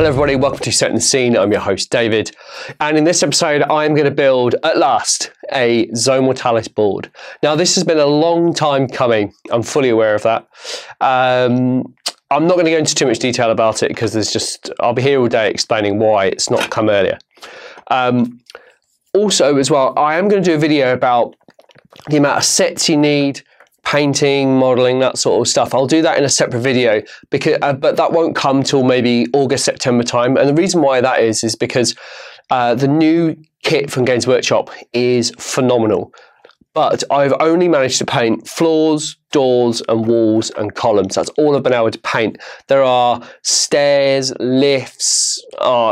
Hello everybody, welcome to Setting the Scene. I'm your host David, and in this episode I'm going to build, at last, a Zone Mortalis board. Now this has been a long time coming, I'm fully aware of that. I'm not going to go into too much detail about it because I'll be here all day explaining why it's not come earlier. Also as well, I am going to do a video about the amount of sets you need, painting, modeling, that sort of stuff. I'll do that in a separate video, because but that won't come till maybe August, September time. And the reason why that is because the new kit from Games Workshop is phenomenal. But I've only managed to paint floors, doors and walls and columns. That's all I've been able to paint. There are stairs, lifts,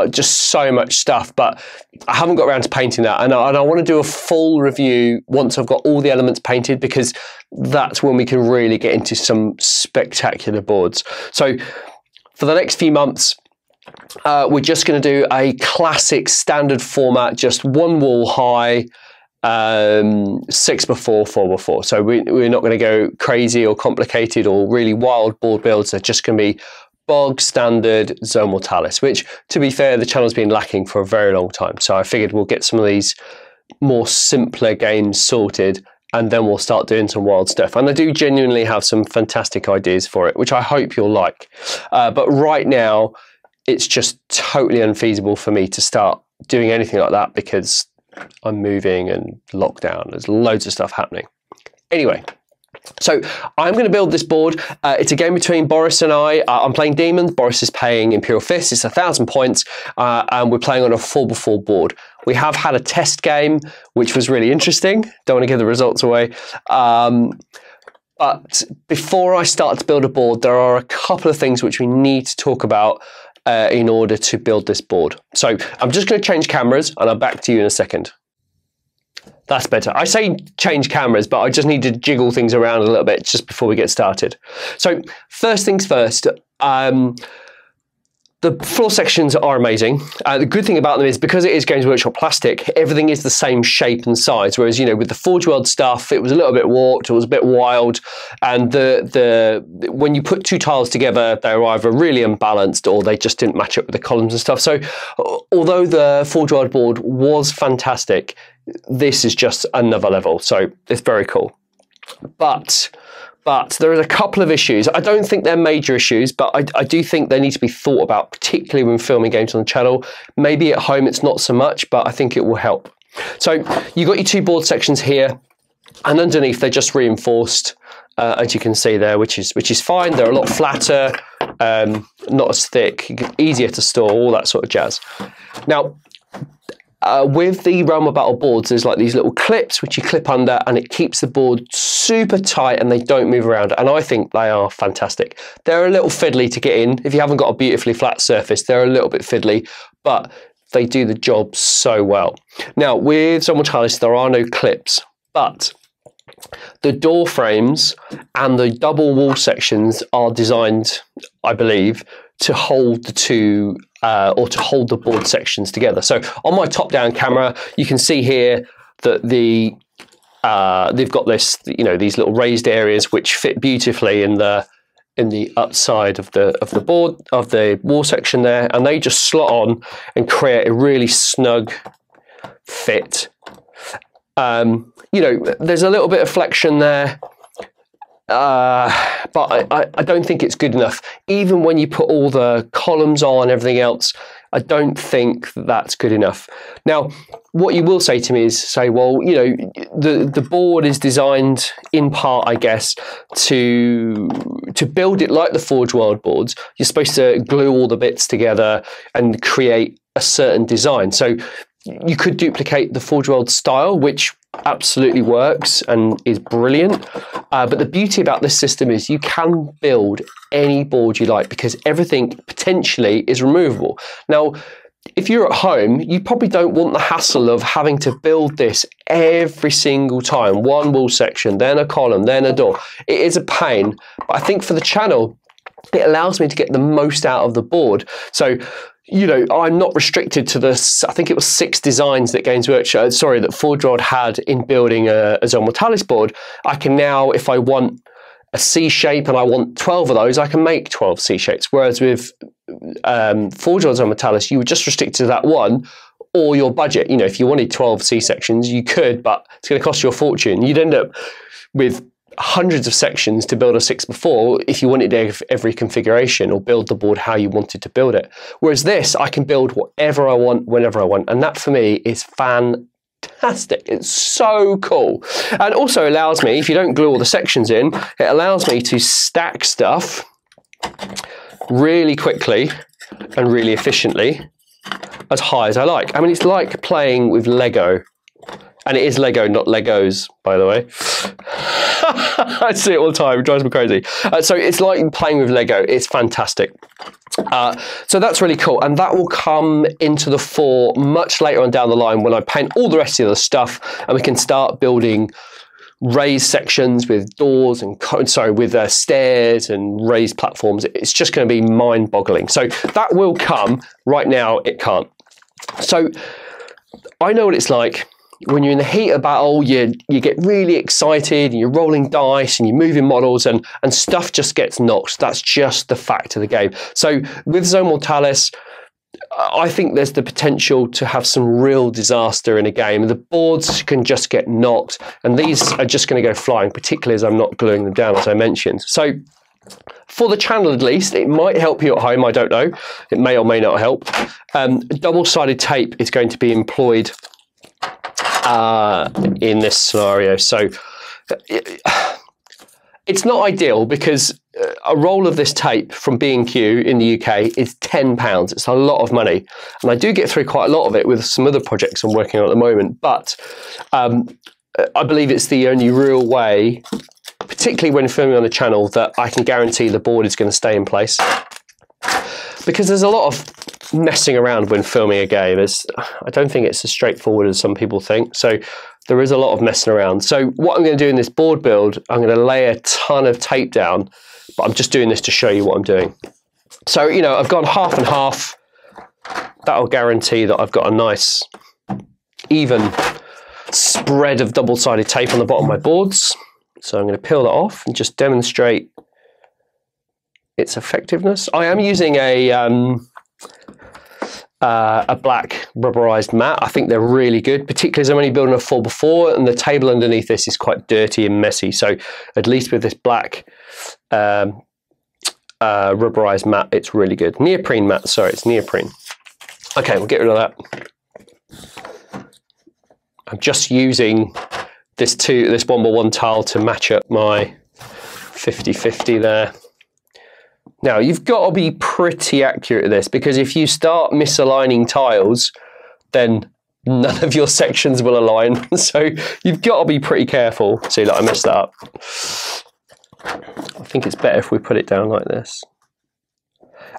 just so much stuff, but I haven't got around to painting that. And I want to do a full review once I've got all the elements painted, because that's when we can really get into some spectacular boards. So for the next few months, we're just going to do a classic standard format, just one wall high, 6x4, 4x4. So we're not going to go crazy or complicated or really wild board builds. They're just going to be bog standard Zone Mortalis, which, to be fair, the channel's been lacking for a very long time. So I figured we'll get some of these more simpler games sorted, and then we'll start doing some wild stuff. And I do genuinely have some fantastic ideas for it, which I hope you'll like. But right now, it's just totally unfeasible for me to start doing anything like that because I'm moving and lockdown. There's loads of stuff happening. Anyway, so I'm going to build this board. It's a game between Boris and I. I'm playing Demons. Boris is playing Imperial Fist. It's 1,000 points, and we're playing on a 4x4 board. We have had a test game, which was really interesting. Don't want to give the results away. But before I start to build a board, there are a couple of things which we need to talk about in order to build this board. So I'm just going to change cameras and I'll back to you in a second. That's better. I say change cameras, but I just need to jiggle things around a little bit just before we get started. So first things first, the floor sections are amazing. The good thing about them is because it is Games Workshop plastic, everything is the same shape and size. Whereas, you know, with the Forge World stuff, it was a little bit warped, it was a bit wild. And when you put two tiles together, they were either really unbalanced or they just didn't match up with the columns and stuff. So although the Forge World board was fantastic, this is just another level. So it's very cool. But there are a couple of issues. I don't think they're major issues, but I do think they need to be thought about, particularly when filming games on the channel. Maybe at home it's not so much, but I think it will help. So you've got your two board sections here, and underneath they're just reinforced, as you can see there, which is fine. They're a lot flatter, not as thick, easier to store, all that sort of jazz. Now, with the Realm of Battle boards, there's like these little clips which you clip under, and it keeps the board super tight and they don't move around, and I think they are fantastic. They're a little fiddly to get in. If you haven't got a beautifully flat surface, they're a little bit fiddly, but they do the job so well. Now with Zone Mortalis there are no clips, but the door frames and the double wall sections are designed, I believe, to hold the two or to hold the board sections together. So on my top-down camera, you can see here that they've got this, you know, these little raised areas which fit beautifully in the outside of the board, of the wall section there, and they just slot on and create a really snug fit. You know, there's a little bit of flexion there, but I don't think it's good enough. Even when you put all the columns on and everything else, I don't think that's good enough. Now, what you will say to me is, well, you know, the board is designed in part, I guess, to build it like the Forge World boards. You're supposed to glue all the bits together and create a certain design. So you could duplicate the Forge World style, which absolutely works and is brilliant. But the beauty about this system is you can build any board you like because everything potentially is removable. Now, if you're at home, you probably don't want the hassle of having to build this every single time. One wall section, then a column, then a door. It is a pain, but I think for the channel, it allows me to get the most out of the board. So, you know, I'm not restricted to the, I think it was 6 designs that that Forge World had in building a Zone Mortalis board. I can now, if I want a C shape and I want 12 of those, I can make 12 C shapes. Whereas with Forge Worlds on Metalis, you were just restricted to that one, or your budget. You know, if you wanted 12 C sections, you could, but it's going to cost you a fortune. You'd end up with hundreds of sections to build a 6x4 if you wanted every configuration or build the board how you wanted to build it. Whereas this, I can build whatever I want, whenever I want. And that for me is fantastic. It's so cool. And also allows me, if you don't glue all the sections in, it allows me to stack stuff really quickly and really efficiently as high as I like. I mean, it's like playing with Lego. And it is Lego, not Legos, by the way. I see it all the time. It drives me crazy. So it's like playing with Lego. It's fantastic. So that's really cool. And that will come into the fore much later on down the line when I paint all the rest of the stuff and we can start building raised sections with doors and with stairs and raised platforms. It's just going to be mind-boggling. So that will come. Right now, it can't. So I know what it's like. When you're in the heat of battle, you get really excited and you're rolling dice and you're moving models and stuff just gets knocked. That's just the fact of the game. So with Zone Mortalis, I think there's the potential to have some real disaster in a game. The boards can just get knocked and these are just going to go flying, particularly as I'm not gluing them down, as I mentioned. So for the channel at least, it might help you at home, I don't know. It may or may not help. Double-sided tape is going to be employed in this scenario. So it's not ideal because a roll of this tape from B&Q in the UK is £10. It's a lot of money. And I do get through quite a lot of it with some other projects I'm working on at the moment. But I believe it's the only real way, particularly when filming on the channel, that I can guarantee the board is going to stay in place. Because there's a lot of messing around when filming a game. I don't think it's as straightforward as some people think. So there is a lot of messing around. So what I'm going to do in this board build, I'm going to lay a ton of tape down, but I'm just doing this to show you what I'm doing. So, you know, I've gone half and half. That'll guarantee that I've got a nice, even spread of double-sided tape on the bottom of my boards. So I'm going to peel that off and just demonstrate its effectiveness. I am using a black rubberized mat. I think they're really good, particularly as I'm only building a 4x4 and the table underneath this is quite dirty and messy. So at least with this black rubberized mat, it's really good. Neoprene mat, sorry, it's neoprene. Okay, we'll get rid of that. I'm just using this 1x1 tile to match up my 50-50 there. Now, you've got to be pretty accurate at this because if you start misaligning tiles, then none of your sections will align. So you've got to be pretty careful. See, like I messed that up. I think it's better if we put it down like this.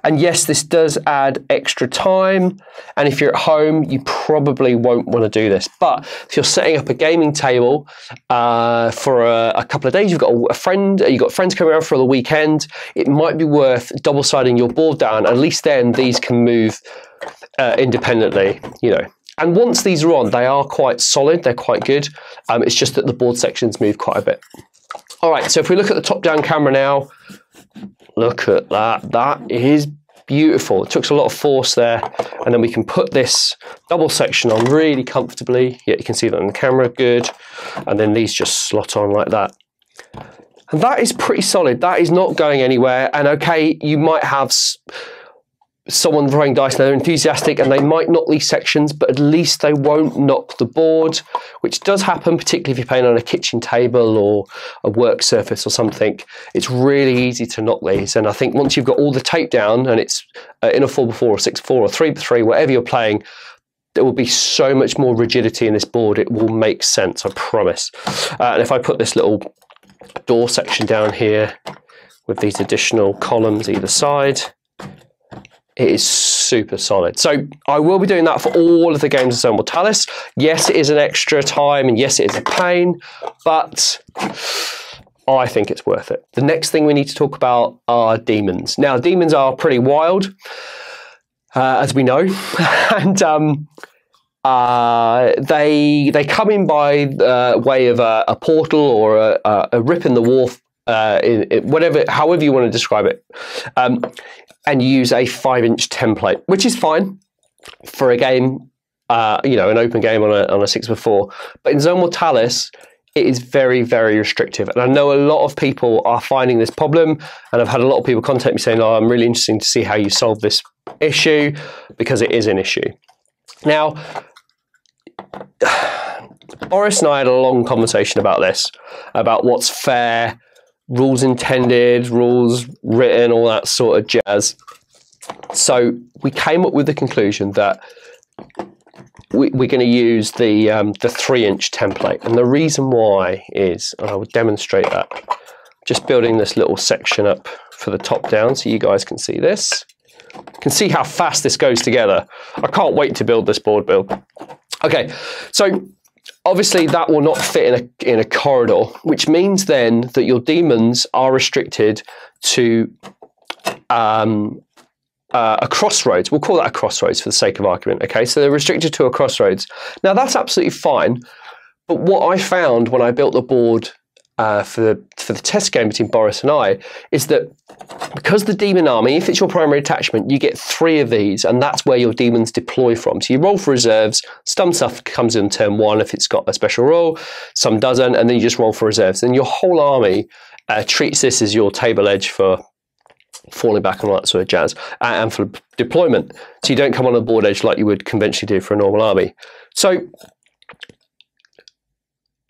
And yes, this does add extra time. And if you're at home, you probably won't want to do this. But if you're setting up a gaming table for a couple of days, you've got a friend, you've got friends coming around for the weekend, it might be worth double-siding your board down. At least then these can move independently, you know. And once these are on, they are quite solid. They're quite good. It's just that the board sections move quite a bit. All right, so if we look at the top-down camera now, look at that. That is beautiful. It took a lot of force there. And then we can put this double section on really comfortably. Yeah, you can see that on the camera, good. And then these just slot on like that. And that is pretty solid. That is not going anywhere. And okay, you might have someone throwing dice and they're enthusiastic and they might knock these sections, but at least they won't knock the board, which does happen, particularly if you're playing on a kitchen table or a work surface or something. It's really easy to knock these. And I think once you've got all the tape down and it's in a 4x4 or 6x4 or 3x3, whatever you're playing, there will be so much more rigidity in this board. It will make sense, I promise. And if I put this little door section down here with these additional columns either side, it is super solid. So I will be doing that for all of the games of Zone Mortalis. Yes, it is an extra time and yes, it is a pain, but I think it's worth it. The next thing we need to talk about are demons. Now, demons are pretty wild, as we know, and they come in by way of a portal or a rip in the wall however you want to describe it, and use a 5-inch template, which is fine for a game, an open game on a 6x4. But in Zone Mortalis, it is very, very restrictive. And I know a lot of people are finding this problem, and I've had a lot of people contact me saying, oh, I'm really interested to see how you solve this issue, because it is an issue. Now, Boris and I had a long conversation about this, about what's fair, rules intended, rules written, all that sort of jazz. So we came up with the conclusion that we're going to use the 3-inch template, and the reason why is, and I will demonstrate that, just building this little section up for the top down so you guys can see this. You can see how fast this goes together. I can't wait to build this board build. Okay, so obviously that will not fit in a corridor, which means then that your demons are restricted to a crossroads. We'll call that a crossroads for the sake of argument. Okay, so they're restricted to a crossroads. Now that's absolutely fine, but what I found when I built the board for the test game between Boris and I is that because the demon army, if it's your primary attachment, you get 3 of these, and that's where your demons deploy from. So you roll for reserves, some stuff comes in turn 1 if it's got a special roll, some doesn't, and then you just roll for reserves. And your whole army treats this as your table edge for falling back and all that sort of jazz, and for deployment. So you don't come on a board edge like you would conventionally do for a normal army. So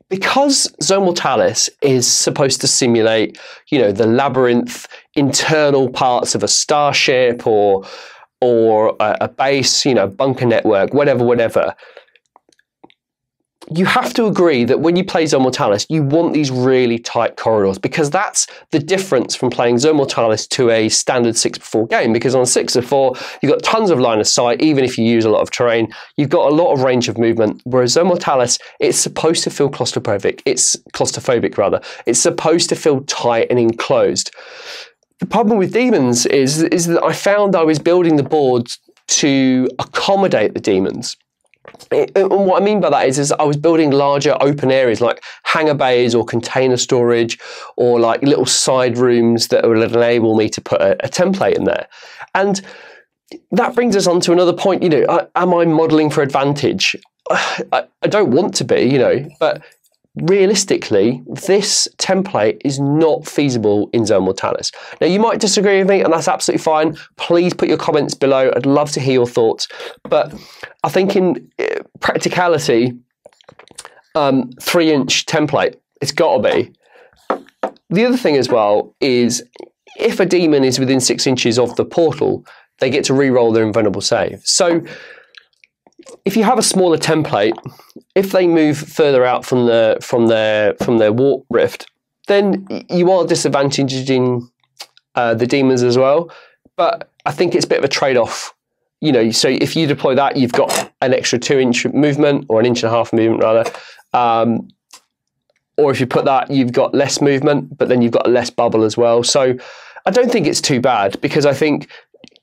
because Zone Mortalis is supposed to simulate, the labyrinth, internal parts of a starship or a base, bunker network, whatever, you have to agree that when you play Zone Mortalis, you want these really tight corridors, because that's the difference from playing Zone Mortalis to a standard 6x4 game. Because on 6x4, you've got tons of line of sight, even if you use a lot of terrain. You've got a lot of range of movement, whereas Zone Mortalis, it's supposed to feel claustrophobic. It's supposed to feel tight and enclosed. The problem with demons is that I found I was building the board to accommodate the demons. And what I mean by that is I was building larger open areas like hangar bays or container storage, or like little side rooms that would enable me to put a template in there. And that brings us on to another point. Am I modeling for advantage? I don't want to be, but realistically, this template is not feasible in Zone Mortalis. Now, you might disagree with me, and that's absolutely fine. Please put your comments below. I'd love to hear your thoughts. But I think in practicality, 3-inch template, it's got to be. The other thing as well is if a demon is within 6 inches of the portal, they get to re-roll their invulnerable save. So if you have a smaller template, if they move further out from their warp rift, then you are disadvantaging the demons as well. But I think it's a bit of a trade-off. So if you deploy that, you've got an extra 2-inch movement, or an 1.5-inch movement rather. Or if you put that, you've got less movement, but then you've got a less bubble as well. So I don't think it's too bad, because I think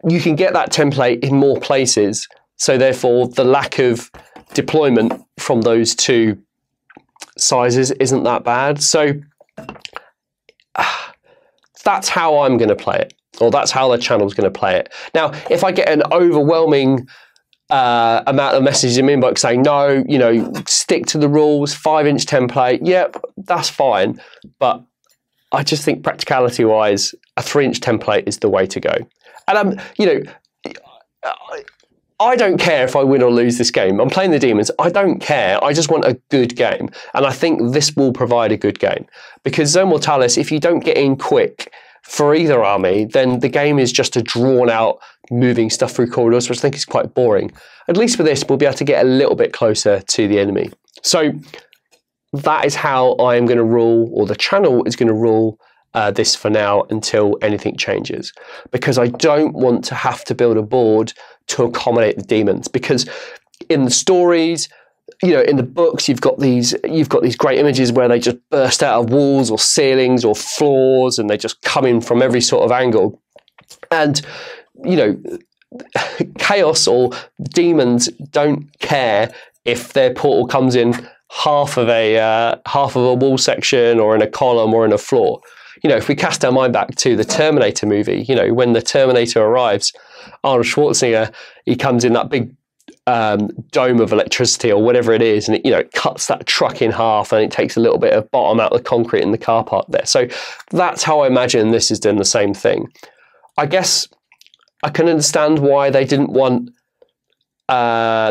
you can get that template in more places. So therefore, the lack of deployment from those 2 sizes isn't that bad. So that's how I'm going to play it, or that's how the channel's going to play it. Now, if I get an overwhelming amount of messages in my inbox saying, no, stick to the rules, 5-inch template, yep, that's fine. But I just think practicality-wise, a 3-inch template is the way to go. And I don't care if I win or lose this game. I'm playing the demons. I don't care. I just want a good game. And I think this will provide a good game. Because Zone Mortalis, if you don't get in quick for either army, then the game is just a drawn out moving stuff through corridors, which I think is quite boring. At least with this, we'll be able to get a little bit closer to the enemy. So that is how I am going to rule, or the channel is going to rule this for now until anything changes. Because I don't want to have to build a board to accommodate the demons, because in the stories, in the books, you've got these great images where they just burst out of walls or ceilings or floors, and they just come in from every sort of angle. And chaos or demons don't care if their portal comes in half of a wall section, or in a column, or in a floor. you know, if we cast our mind back to the Terminator movie, you know, when the Terminator arrives, Arnold Schwarzenegger, he comes in that big dome of electricity or whatever it is, and it, you know, it cuts that truck in half, and it takes a little bit of bottom out of the concrete in the car park there. So that's how I imagine this is doing the same thing. I guess I can understand why they didn't want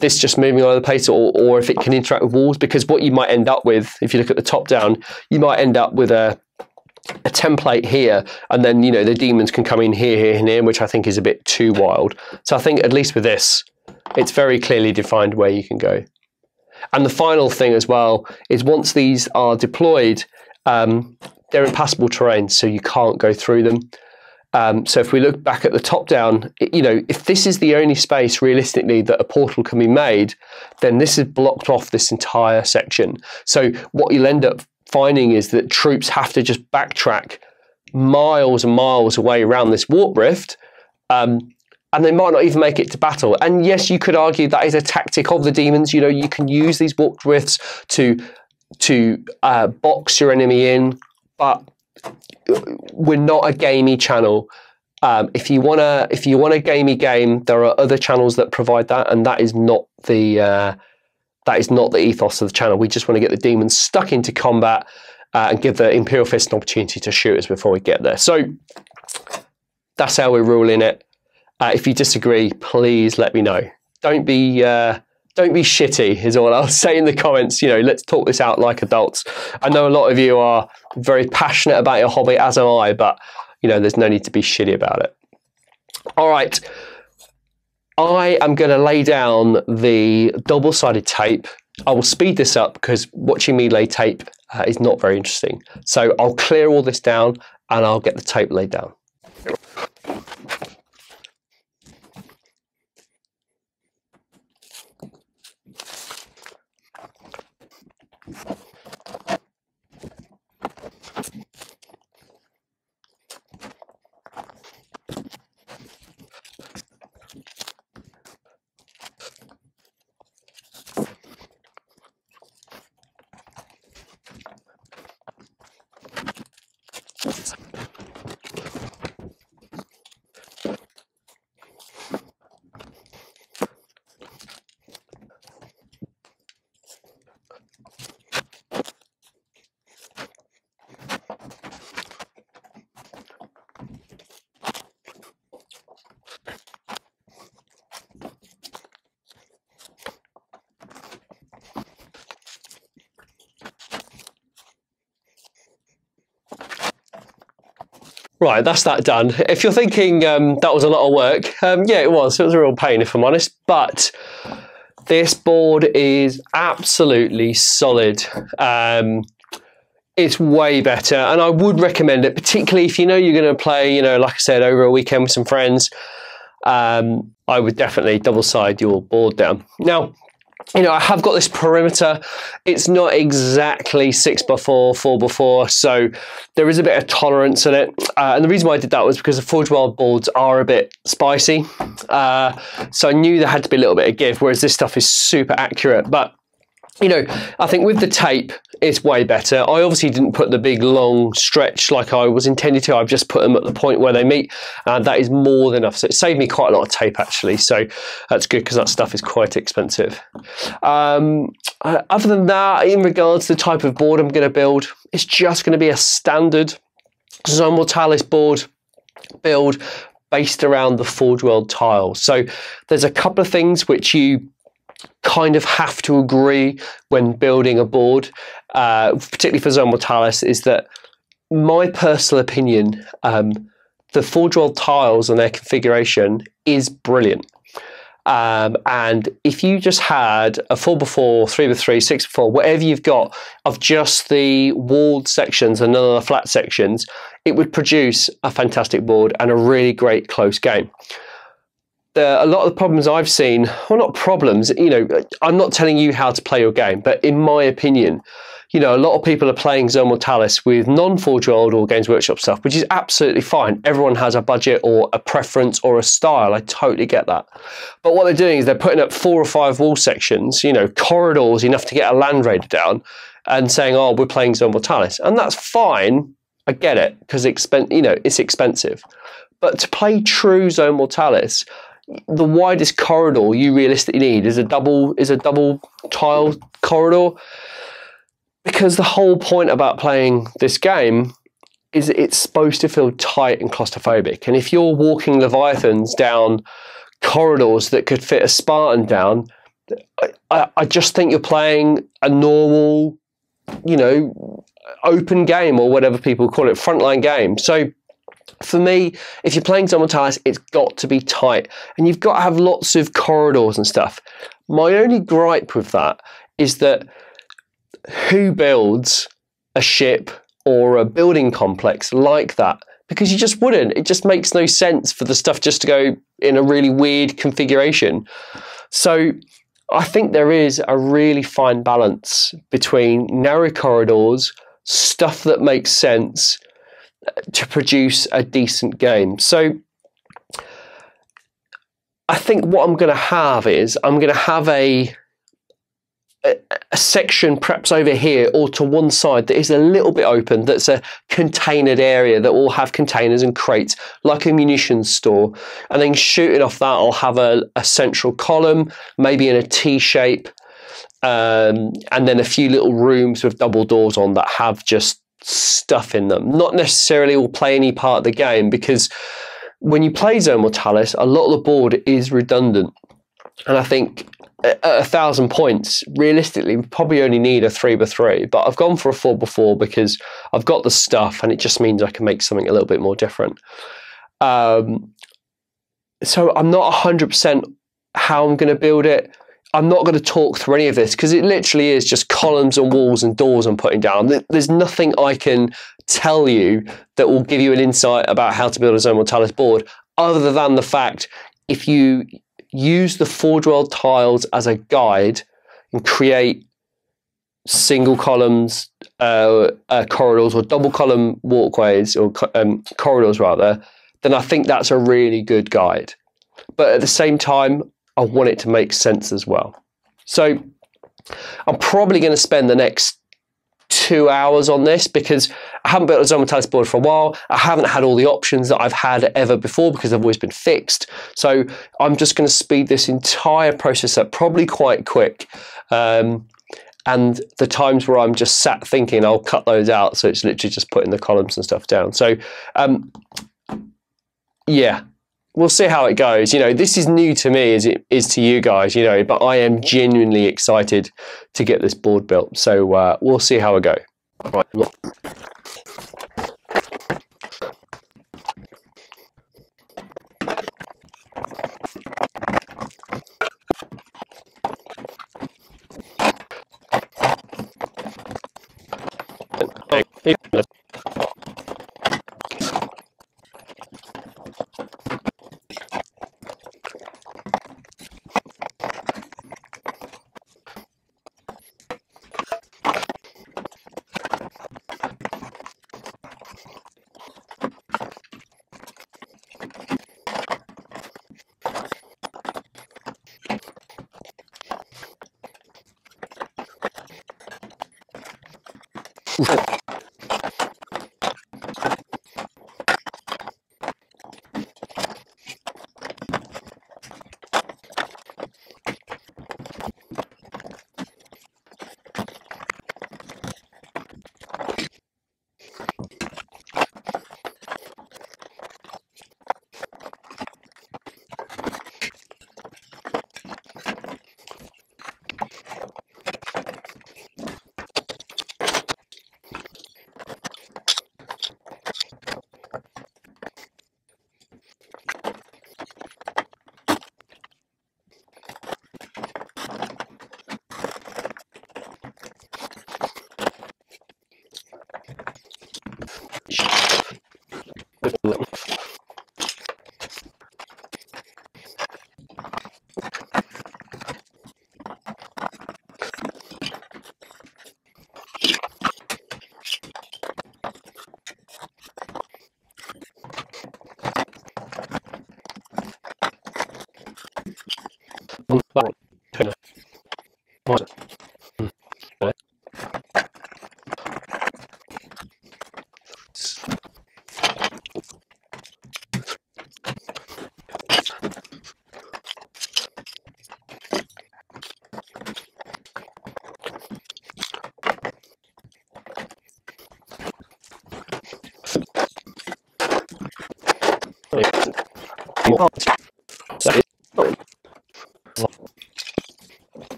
this just moving all over the place, or if it can interact with walls, because what you might end up with, if you look at the top down, you might end up with a template here, and then, you know, the demons can come in here, here, and here, which I think is a bit too wild. So I think at least with this, it's very clearly defined where you can go. And the final thing as well is once these are deployed, they're impassable terrain, so you can't go through them. So if we look back at the top down, you know, if this is the only space realistically that a portal can be made, then this is blocked off this entire section. So what you'll end up finding is that troops have to just backtrack miles and miles away around this warp rift, and they might not even make it to battle. And yes, you could argue that is a tactic of the demons. You know, you can use these warp rifts to box your enemy in, but we're not a gamey channel. If you want a gamey game, there are other channels that provide that, and that is not the ethos of the channel. We just want to get the demons stuck into combat and give the Imperial Fist an opportunity to shoot us before we get there. So that's how we're ruling it. If you disagree, please let me know. Don't be shitty is all I'll say in the comments. You know, let's talk this out like adults. I know a lot of you are very passionate about your hobby, as am I, but you know, there's no need to be shitty about it. All right, I am going to lay down the double-sided tape. I will speed this up because watching me lay tape is not very interesting. So I'll clear all this down and I'll get the tape laid down. Right, that's that done. If you're thinking that was a lot of work, yeah, it was. It was a real pain, if I'm honest. But this board is absolutely solid. It's way better, and I would recommend it, particularly if you know you're going to play, you know, like I said, over a weekend with some friends. I would definitely double side your board down. Now, you know, I have got this perimeter. It's not exactly 6x4, 4x4, so there is a bit of tolerance in it. And the reason why I did that was because the Forge World boards are a bit spicy. So I knew there had to be a little bit of give, whereas this stuff is super accurate. But, you know, I think with the tape, it's way better. I obviously didn't put the big long stretch like I was intended to. I've just put them at the point where they meet, and that is more than enough. So it saved me quite a lot of tape, actually. So that's good because that stuff is quite expensive. Other than that, in regards to the type of board I'm going to build, it's just going to be a standard Zone Mortalis board build based around the Forge World tiles. So there's a couple of things which you kind of have to agree when building a board, particularly for Zone Mortalis, is that my personal opinion, the Forge World tiles and their configuration is brilliant. And if you just had a 4x4, 3x3, 6x4, whatever you've got of just the walled sections and none of the flat sections, it would produce a fantastic board and a really great close game. A lot of the problems I've seen, well, not problems, you know, I'm not telling you how to play your game, but in my opinion, you know, a lot of people are playing Zone Mortalis with non-Forge World or Games Workshop stuff, which is absolutely fine. Everyone has a budget or a preference or a style. I totally get that. But what they're doing is they're putting up 4 or 5 wall sections, you know, corridors enough to get a Land Raider down, and saying, oh, we're playing Zone Mortalis. And that's fine, I get it, because it's expensive. But to play true Zone Mortalis, the widest corridor you realistically need is a double tile corridor, because the whole point about playing this game is it's supposed to feel tight and claustrophobic. And if you're walking Leviathans down corridors that could fit a Spartan down, I just think you're playing a normal, open game, or whatever people call it, frontline game. So for me, if you're playing Zone Mortalis, it's got to be tight, and you've got to have lots of corridors and stuff. My only gripe with that is that who builds a ship or a building complex like that? Because you just wouldn't. It just makes no sense for the stuff just to go in a really weird configuration. So I think there is a really fine balance between narrow corridors, stuff that makes sense, to produce a decent game. So I think what I'm going to have is I'm going to have a section perhaps over here or to one side that is a little bit open, that's a containered area that will have containers and crates like a munitions store, and then shooting off that I'll have a central column, maybe in a T shape, and then a few little rooms with double doors on that have just stuff in them. Not necessarily will play any part of the game, because when you play Zone Mortalis, a lot of the board is redundant, and I think at 1,000 points, realistically, we probably only need a 3x3, but I've gone for a 4x4 because I've got the stuff, and it just means I can make something a little bit more different. So I'm not 100% how I'm going to build it. I'm not going to talk through any of this, because it literally is just columns and walls and doors I'm putting down. There's nothing I can tell you that will give you an insight about how to build a Zone Mortalis board, other than the fact, if you use the Forge World tiles as a guide and create single columns, corridors, or double column walkways, or corridors rather, then I think that's a really good guide. But at the same time, I want it to make sense as well. So I'm probably going to spend the next 2 hours on this, because I haven't built a Zone Mortalis board for a while. I haven't had all the options that I've had ever before, because they've always been fixed. So I'm just going to speed this entire process up probably quite quick. And the times where I'm just sat thinking, I'll cut those out. So it's literally just putting the columns and stuff down. So yeah, we'll see how it goes. This is new to me as it is to you guys, but I am genuinely excited to get this board built. So we'll see how it goes. Right, look.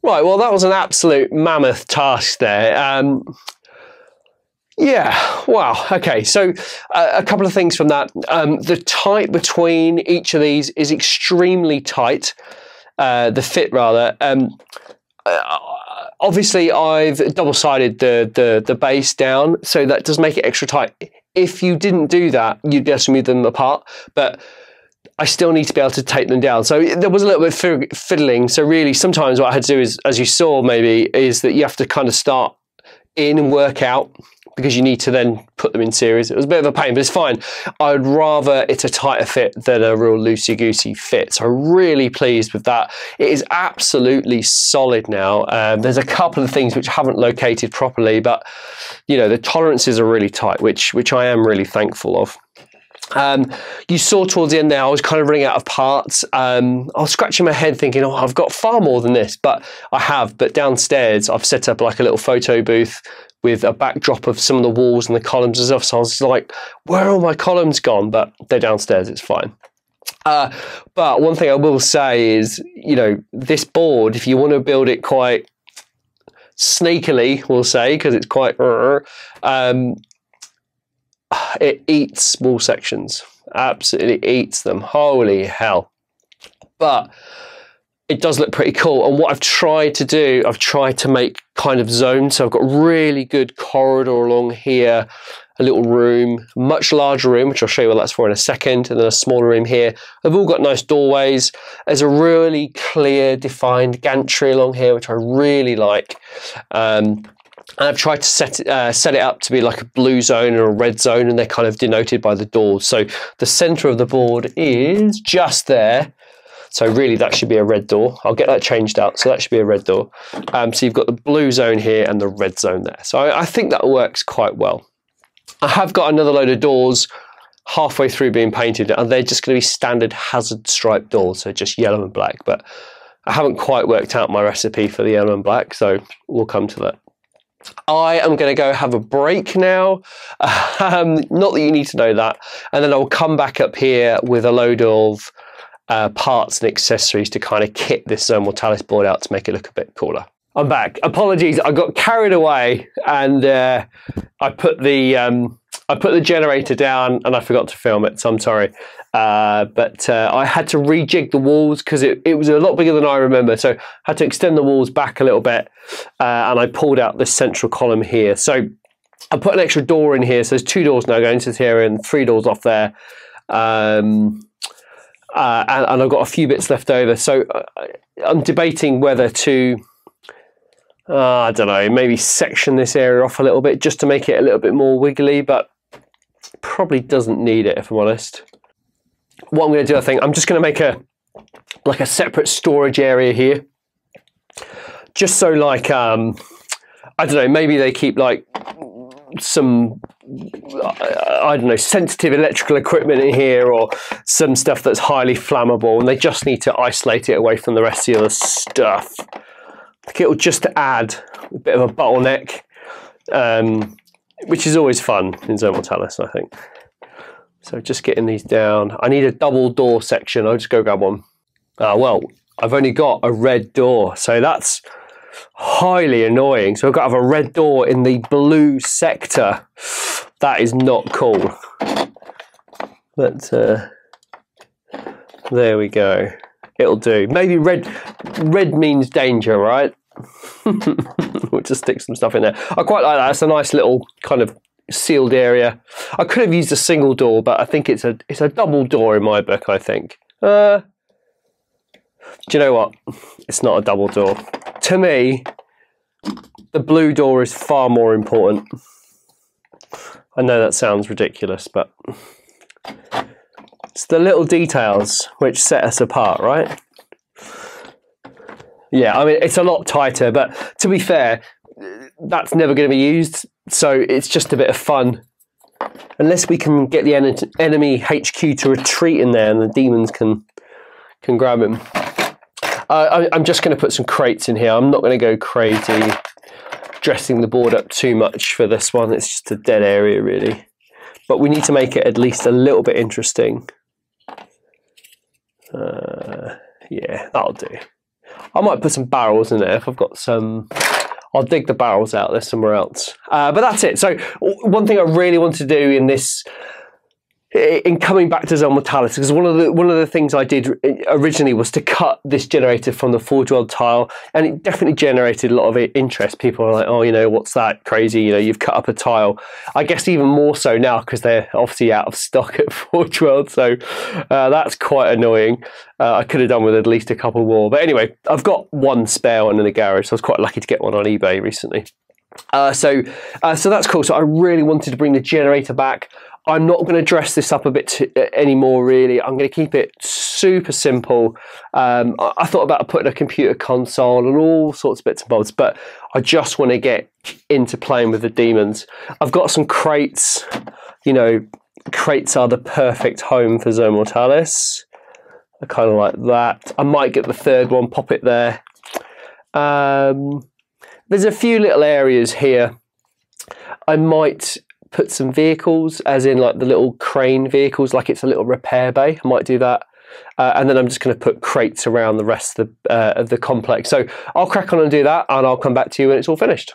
Right, well, that was an absolute mammoth task there. Yeah, wow. Okay, so a couple of things from that. The height between each of these is extremely tight. The fit, rather. Obviously, I've double-sided the base down, so that does make it extra tight. If you didn't do that, you'd just move them apart, but I still need to be able to take them down. So there was a little bit of fiddling. So really, sometimes what I had to do is, as you saw maybe, is that you have to kind of start in and work out, because you need to then put them in series. It was a bit of a pain, but it's fine. I'd rather it's a tighter fit than a real loosey-goosey fit. So I'm really pleased with that. It is absolutely solid now. There's a couple of things which I haven't located properly, but you know, the tolerances are really tight, which I am really thankful of. You saw towards the end there, I was kind of running out of parts. I was scratching my head thinking, oh, I've got far more than this, but I have. But downstairs, I've set up like a little photo booth with a backdrop of some of the walls and the columns and stuff. So I was like, where are all my columns gone? But they're downstairs, it's fine. But one thing I will say is, you know, this board, if you want to build it quite sneakily, we'll say, because it's quite, it eats wall sections, absolutely eats them. Holy hell. But it does look pretty cool. And what I've tried to do, I've tried to make kind of zones. So I've got a really good corridor along here, a little room, much larger room, which I'll show you what that's for in a second, and then a smaller room here. They've all got nice doorways. There's a really clear, defined gantry along here, which I really like. And I've tried to set it up to be like a blue zone or a red zone, and they're kind of denoted by the doors. So the center of the board is just there. So really that should be a red door. I'll get that changed out. So that should be a red door. So you've got the blue zone here and the red zone there. So I think that works quite well. I have got another load of doors halfway through being painted, and they're just going to be standard hazard stripe doors. So just yellow and black, but I haven't quite worked out my recipe for the yellow and black. So we'll come to that. I am going to go have a break now. Not that you need to know that. And then I'll come back up here with a load of parts and accessories to kind of kit this Mortalis board out to make it look a bit cooler. I'm back. Apologies, I got carried away and I put the generator down and I forgot to film it, so I'm sorry. But I had to rejig the walls because it was a lot bigger than I remember, so I had to extend the walls back a little bit, and I pulled out this central column here. So I put an extra door in here, so there's 2 doors now going into this area and 3 doors off there. And I've got a few bits left over, so I'm debating whether to, I don't know, maybe section this area off a little bit just to make it a little bit more wiggly, but probably doesn't need it, if I'm honest. What I'm going to do, I think, I'm just going to make a separate storage area here, just so like, I don't know, maybe they keep like some, I don't know, sensitive electrical equipment in here, or some stuff that's highly flammable, and they just need to isolate it away from the rest of the other stuff. I think it'll just add a bit of a bottleneck, which is always fun in Mortalis, I think. So just getting these down. I need a double door section. I'll just go grab one. Well, I've only got a red door, so that's highly annoying. So I've got to have a red door in the blue sector. That is not cool. But there we go. It'll do. Maybe red means danger, right? We'll just stick some stuff in there. I quite like that. It's a nice little kind of sealed area. I could have used a single door, but I think it's a double door in my book, I think. Do you know what? It's not a double door. To me, the blue door is far more important. I know that sounds ridiculous, but it's the little details which set us apart, right? Yeah, I mean, it's a lot tighter, but to be fair, that's never going to be used, so it's just a bit of fun. Unless we can get the enemy HQ to retreat in there and the demons can grab him. I'm just going to put some crates in here. I'm not going to go crazy dressing the board up too much for this one. It's just a dead area, really. but we need to make it at least a little bit interesting. Yeah, that'll do. I might put some barrels in there if I've got some. I'll dig the barrels out. There's somewhere else. But that's it. So one thing I really want to do in this, in coming back to Zone Mortalis, because one of the things I did originally was to cut this generator from the Forge World tile, and it definitely generated a lot of interest. People are like, oh, you know, what's that crazy? You know, you've cut up a tile. I guess even more so now because they're obviously out of stock at Forge World, so that's quite annoying. I could have done with at least a couple more, but anyway, I've got one spare one in the garage, so I was quite lucky to get one on eBay recently. So that's cool. So I really wanted to bring the generator back. I'm not going to dress this up a bit anymore, really. I'm going to keep it super simple. I thought about putting a computer console and all sorts of bits and bobs, but I just want to get into playing with the demons. I've got some crates. You know, crates are the perfect home for Zone Mortalis. I kind of like that. I might get the third one, pop it there. There's a few little areas here. I might put some vehicles, as in like the little crane vehicles, like it's a little repair bay. I might do that. And then I'm just going to put crates around the rest of the complex. So I'll crack on and do that, and I'll come back to you when it's all finished.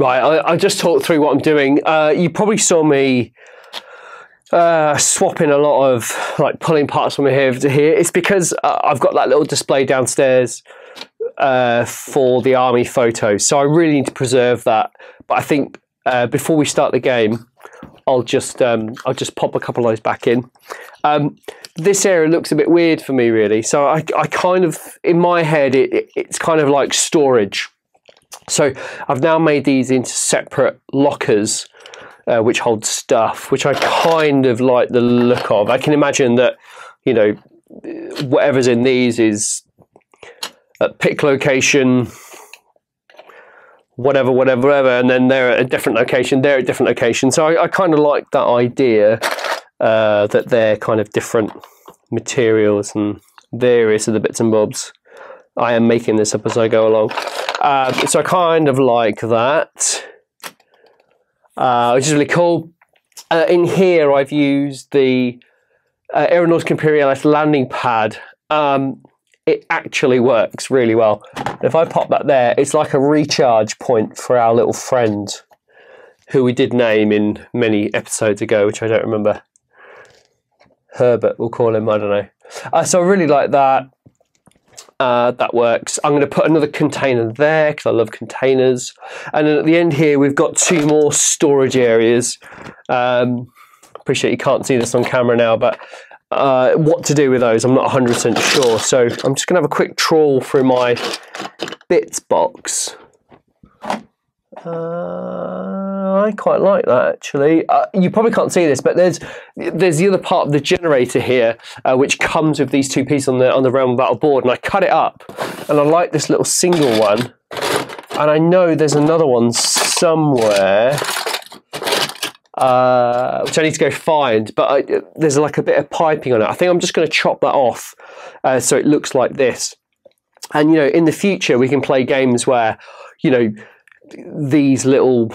Right, I just talked through what I'm doing. You probably saw me swapping a lot of, like, pulling parts from here to here. It's because I've got that little display downstairs for the army photos, so I really need to preserve that. But I think before we start the game, I'll just pop a couple of those back in. This area looks a bit weird for me, really. So I kind of, in my head, it's kind of like storage. So I've now made these into separate lockers, which hold stuff, which I kind of like the look of. I can imagine that, you know, whatever's in these is at pick location, whatever, and then they're at a different location, they're at a different location. So I kind of like that idea that they're kind of different materials and various of the bits and bobs. I am making this up as I go along. So I kind of like that. Which is really cool. In here, I've used the Aeronautica Imperialis landing pad. It actually works really well. If I pop that there, it's like a recharge point for our little friend, who we did name in many episodes ago, which I don't remember. Herbert, we'll call him, I don't know. So I really like that. That works. I'm going to put another container there because I love containers. And then at the end here, we've got two more storage areas. Appreciate you can't see this on camera now, but what to do with those, I'm not 100% sure. So I'm just going to have a quick trawl through my bits box. I quite like that, actually. You probably can't see this, but there's the other part of the generator here, which comes with these two pieces on the Realm of Battle board, and I cut it up, and I like this little single one, and I know there's another one somewhere, which I need to go find, but there's like a bit of piping on it. I think I'm just going to chop that off so it looks like this. And, you know, in the future, we can play games where, you know, these little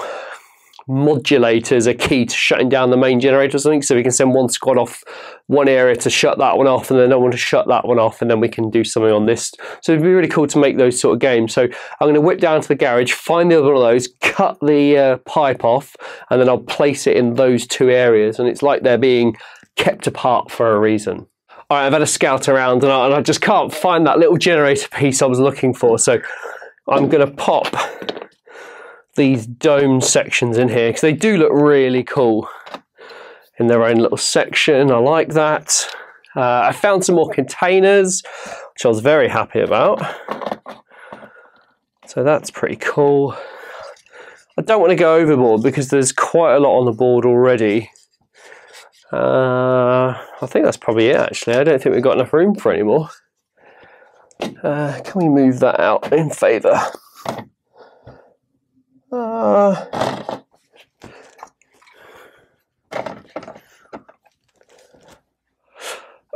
modulators are key to shutting down the main generator or something, so we can send one squad off one area to shut that one off, and then another one to shut that one off, and then we can do something on this. So it'd be really cool to make those sort of games. So I'm going to whip down to the garage, find the other one of those, cut the pipe off, and then I'll place it in those two areas, and it's like they're being kept apart for a reason. All right, I've had a scout around, and I just can't find that little generator piece I was looking for, so I'm going to pop these dome sections in here because they do look really cool in their own little section. I like that. I found some more containers, which I was very happy about. So that's pretty cool. I don't want to go overboard because there's quite a lot on the board already. I think that's probably it, actually. I don't think we've got enough room for any more. Can we move that out in favour?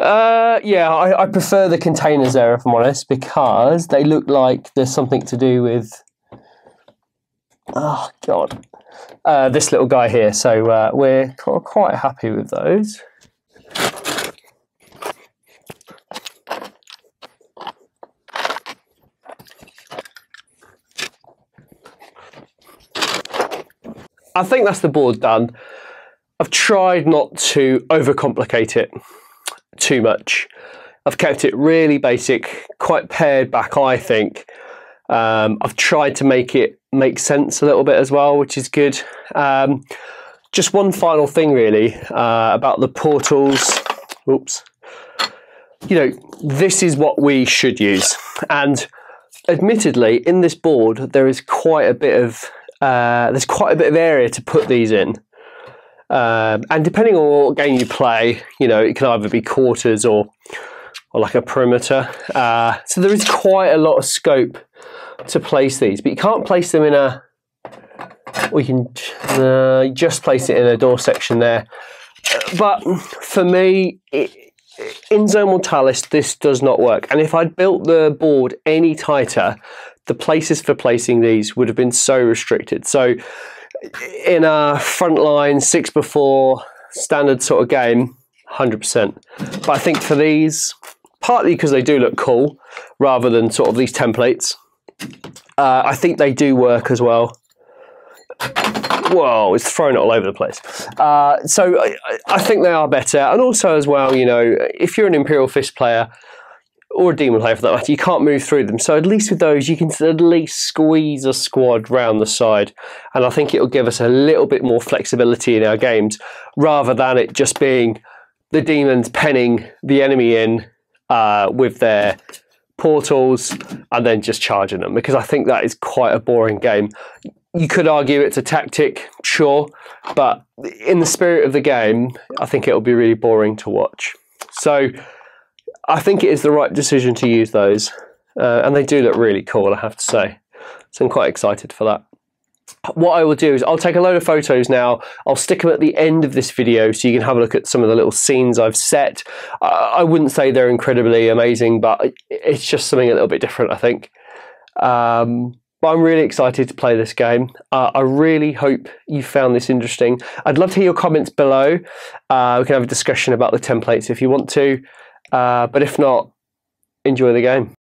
Yeah, I prefer the containers there, if I'm honest, because they look like there's something to do with, oh God, this little guy here. So we're quite happy with those. I think that's the board done. I've tried not to overcomplicate it too much. I've kept it really basic, quite pared back, I think. I've tried to make it make sense a little bit as well, which is good. Just one final thing really about the portals. Oops. You know, this is what we should use. And admittedly, in this board, there is quite a bit of area to put these in. And depending on what game you play, you know, it can either be quarters or like a perimeter. So there is quite a lot of scope to place these, but you can't place them in a, or you can just place it in a door section there. But for me, in Zone Mortalis, this does not work. And if I'd built the board any tighter, the places for placing these would have been so restricted. So in a frontline 6x4 standard sort of game, 100%. But I think for these, partly because they do look cool rather than sort of these templates, I think they do work as well. Whoa, it's thrown all over the place. So I think they are better. And also as well, you know, if you're an Imperial Fist player, or a Demon player for that matter, you can't move through them. So at least with those, you can at least squeeze a squad round the side. And I think it'll give us a little bit more flexibility in our games, rather than it just being the demons penning the enemy in with their portals and then just charging them, because I think that is quite a boring game. You could argue it's a tactic, sure, but in the spirit of the game, I think it'll be really boring to watch. So I think it is the right decision to use those, and they do look really cool, I have to say. So I'm quite excited for that. What I will do is I'll take a load of photos now. I'll stick them at the end of this video so you can have a look at some of the little scenes I've set. I wouldn't say they're incredibly amazing, but it's just something a little bit different, I think. But I'm really excited to play this game. I really hope you found this interesting. I'd love to hear your comments below. We can have a discussion about the templates if you want to. But if not, enjoy the game.